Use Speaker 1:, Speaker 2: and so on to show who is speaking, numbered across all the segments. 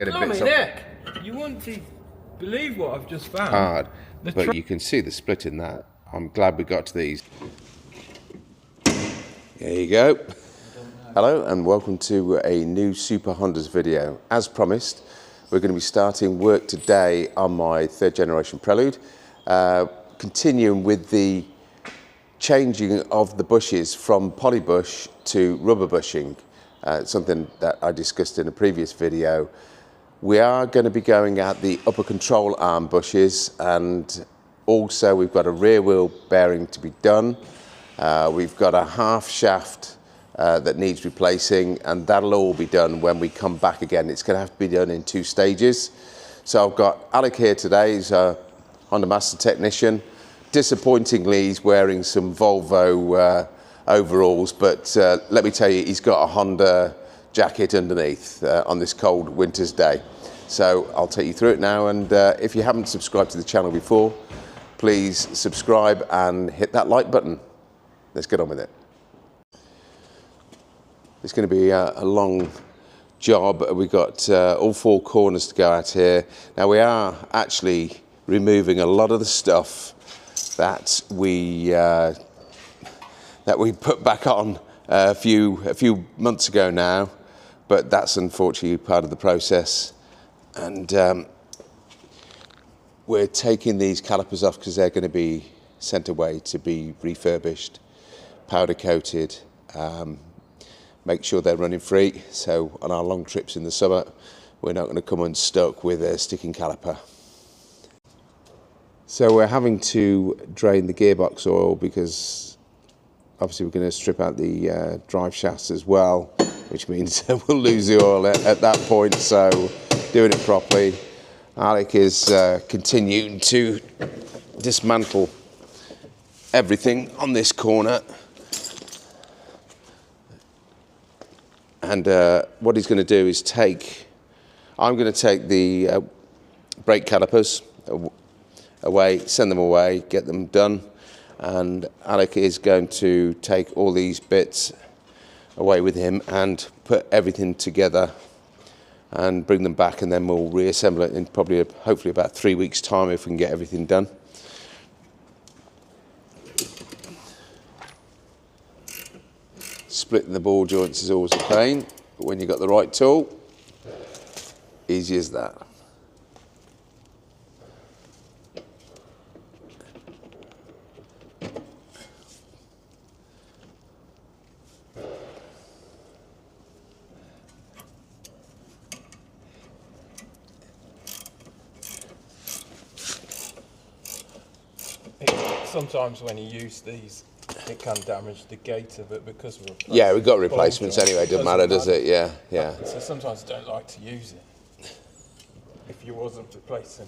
Speaker 1: Nick, you wouldn't believe what I've just found.
Speaker 2: Hard, but you can see the split in that. I'm glad we got to these. There you go. Hello and welcome to a new Super Hondas video. As promised, we're going to be starting work today on my third generation Prelude, continuing with the changing of the bushes from poly bush to rubber bushing, something that I discussed in a previous video. We are going to be going at the upper control arm bushes, and also we've got a rear wheel bearing to be done. We've got a half shaft that needs replacing, and that'll all be done when we come back again. It's going to have to be done in 2 stages. So I've got Alec here today. He's a Honda Master Technician. Disappointingly, he's wearing some Volvo overalls, but let me tell you, he's got a Honda jacket underneath on this cold winter's day. So I'll take you through it now, and if you haven't subscribed to the channel before, please subscribe and hit that like button. Let's get on with it. It's going to be a long job. We've got all 4 corners to go at here. Now we are actually removing a lot of the stuff that we put back on a few months ago now, but that's unfortunately part of the process. And we're taking these calipers off because they're going to be sent away to be refurbished, powder coated, make sure they're running free. So on our long trips in the summer, we're not going to come unstuck with a sticking caliper. So we're having to drain the gearbox oil because obviously we're going to strip out the drive shafts as well, which means we'll lose the oil at that point. So doing it properly. Alec is continuing to dismantle everything on this corner. And what he's going to do is I'm going to take the brake calipers away, send them away, get them done. And Alec is going to take all these bits away with him and put everything together and bring them back, and then we'll reassemble it in probably, hopefully about 3 weeks' time if we can get everything done. Splitting the ball joints is always a pain, but when you've got the right tool, easy as that.
Speaker 1: Sometimes when you use these, it can damage the gate of it because of
Speaker 2: yeah, we've got replacements anyway. Doesn't matter, does it? Yeah, yeah.
Speaker 1: So sometimes I don't like to use it if you wasn't replacing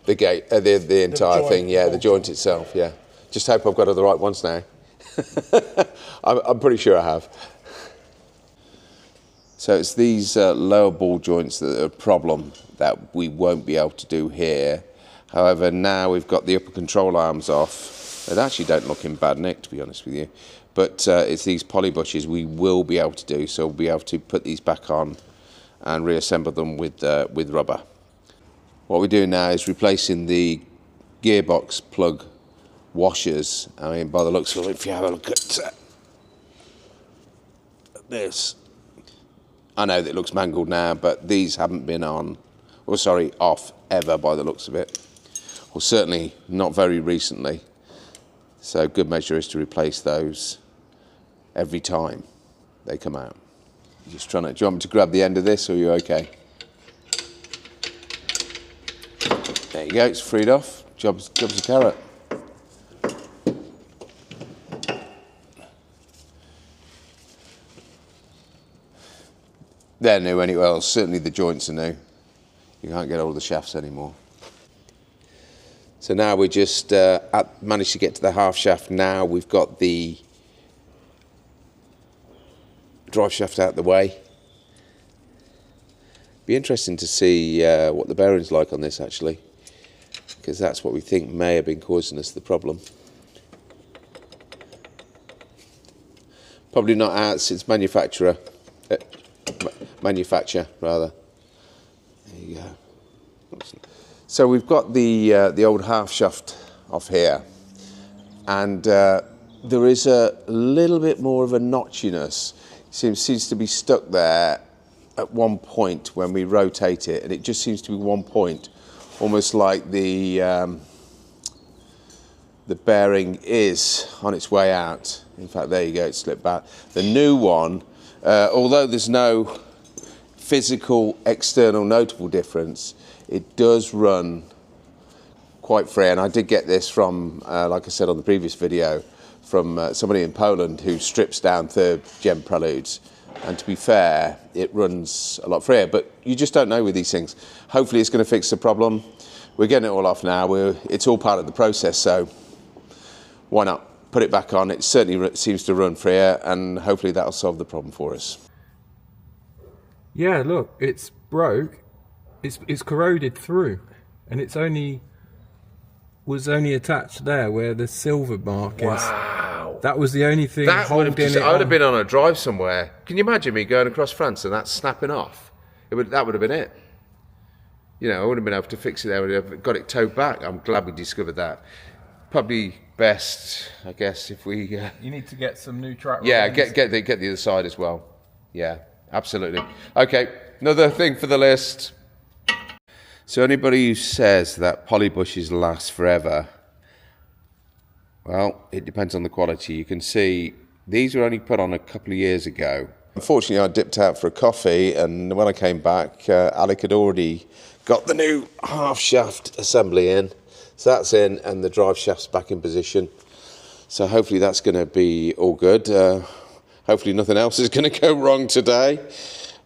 Speaker 2: the gate, the entire thing. Yeah, the joint itself. Yeah. Just hope I've got the right ones now. I'm pretty sure I have. So it's these lower ball joints that are a problem that we won't be able to do here. However, now we've got the upper control arms off. They actually don't look in bad nick, to be honest with you. But it's these poly bushes we will be able to do, so we'll be able to put these back on and reassemble them with rubber. What we're doing now is replacing the gearbox plug washers. I mean, by the looks of it, if you have a look at this, I know that it looks mangled now, but these haven't been on, or sorry, off ever by the looks of it. Well, certainly not very recently. So good measure is to replace those every time they come out. Just trying to, do you want me to grab the end of this, or are you okay? There you go, it's freed off. Job's a carrot. They're new anyway, well, certainly the joints are new. You can't get all the shafts anymore. So now we just managed to get to the half shaft. Now we've got the drive shaft out the way. Be interesting to see what the bearing's like on this actually, because that's what we think may have been causing us the problem. Probably not out since manufacturer manufacture rather. There you go. So we've got the old half shaft off here, and there is a little bit more of a notchiness. Seems to be stuck there at one point when we rotate it, and it just seems to be one point, almost like the bearing is on its way out. In fact, there you go, it slipped back. The new one, although there's no physical external notable difference, it does run quite free. And I did get this from, like I said on the previous video, from somebody in Poland who strips down third gen Preludes. And to be fair, it runs a lot freer, but you just don't know with these things. Hopefully it's going to fix the problem. We're getting it all off now. It's all part of the process, so why not put it back on? It certainly seems to run freer, and hopefully that'll solve the problem for us.
Speaker 1: Yeah, look, it's broke. It's corroded through, and it's was only attached there where the silver mark is.
Speaker 2: Wow.
Speaker 1: That was the only thing holding it on.
Speaker 2: I would have been on a drive somewhere. Can you imagine me going across France and that snapping off? That would have been it. You know, I wouldn't have been able to fix it there. I would have got it towed back. I'm glad we discovered that. Probably best, I guess, if we...
Speaker 1: You need to get some new track
Speaker 2: yeah,
Speaker 1: lines.
Speaker 2: get the other side as well. Yeah, absolutely. Okay, another thing for the list. So anybody who says that poly bushes last forever, well, it depends on the quality. You can see these were only put on a couple of years ago. Unfortunately, I dipped out for a coffee, and when I came back, Alec had already got the new half shaft assembly in. So that's in, and the drive shaft's back in position. So hopefully that's going to be all good. Hopefully nothing else is going to go wrong today.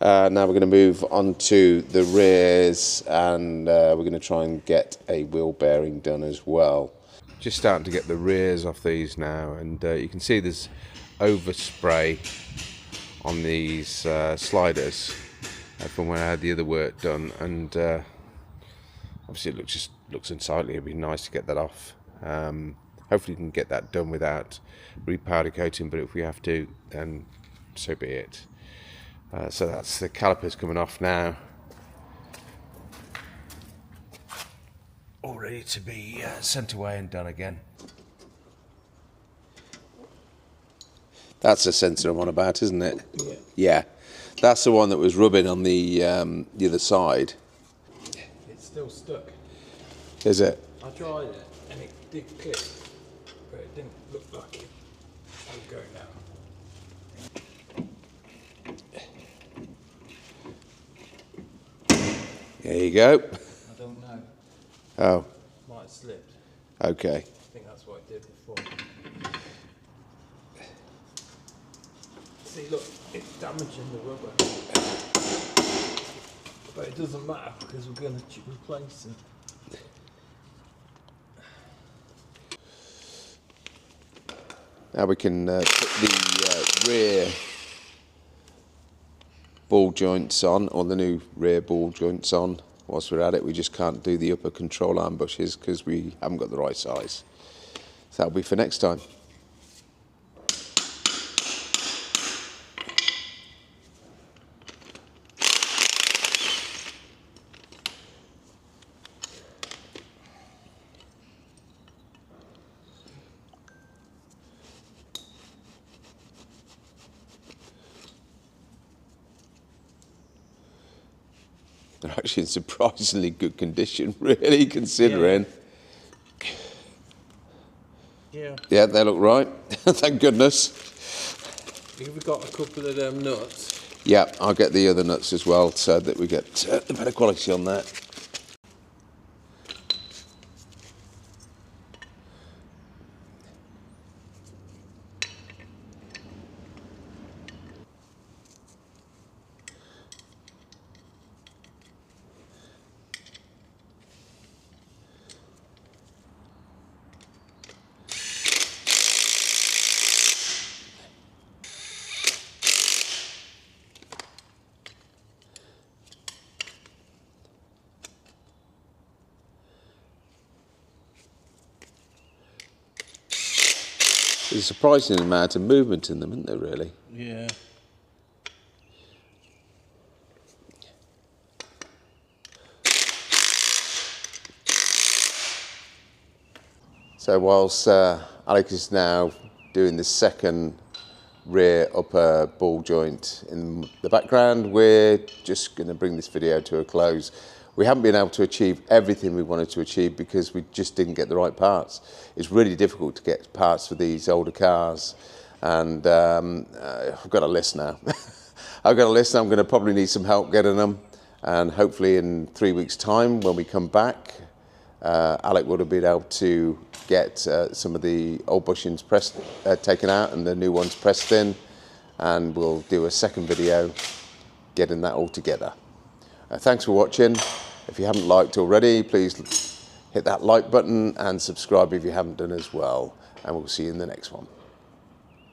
Speaker 2: Now we're going to move on to the rears, and we're going to try and get a wheel bearing done as well. Just starting to get the rears off these now, and you can see there's overspray on these sliders from when I had the other work done, and obviously it just looks unsightly. It'd be nice to get that off. Hopefully we can get that done without repowder coating, but if we have to, then so be it. So that's the calipers coming off now, all ready to be sent away and done again. That's the sensor I'm on about, isn't it?
Speaker 1: Yeah.
Speaker 2: Yeah, that's the one that was rubbing on the other side.
Speaker 1: It's still stuck.
Speaker 2: Is it?
Speaker 1: I tried it and it did click, but it didn't look like it would go now.
Speaker 2: There you go.
Speaker 1: I don't know.
Speaker 2: Oh.
Speaker 1: Might have slipped.
Speaker 2: Okay.
Speaker 1: I think that's what it did before. See, look, it's damaging the rubber. But it doesn't matter because we're going to replace it.
Speaker 2: Now we can put the rear ball joints on, or the new rear ball joints on. Whilst we're at it, we just can't do the upper control arm bushes because we haven't got the right size. So that'll be for next time. They're actually in surprisingly good condition, really, considering.
Speaker 1: Yeah.
Speaker 2: Yeah, they look right. Thank goodness.
Speaker 1: We've got a couple of them nuts.
Speaker 2: Yeah, I'll get the other nuts as well so that we get the better quality on that. There's a surprising amount of movement in them, isn't there, really?
Speaker 1: Yeah.
Speaker 2: So whilst Alex is now doing the second rear upper ball joint in the background, we're just going to bring this video to a close. We haven't been able to achieve everything we wanted to achieve because we just didn't get the right parts. It's really difficult to get parts for these older cars, and I've got a list now. I've got a list. I'm going to probably need some help getting them, and hopefully in 3 weeks' time when we come back, Alec would have been able to get some of the old bushings taken out and the new ones pressed in, and we'll do a second video getting that all together. Thanks for watching. If you haven't liked already, please hit that like button and subscribe if you haven't done as well, and we'll see you in the next one.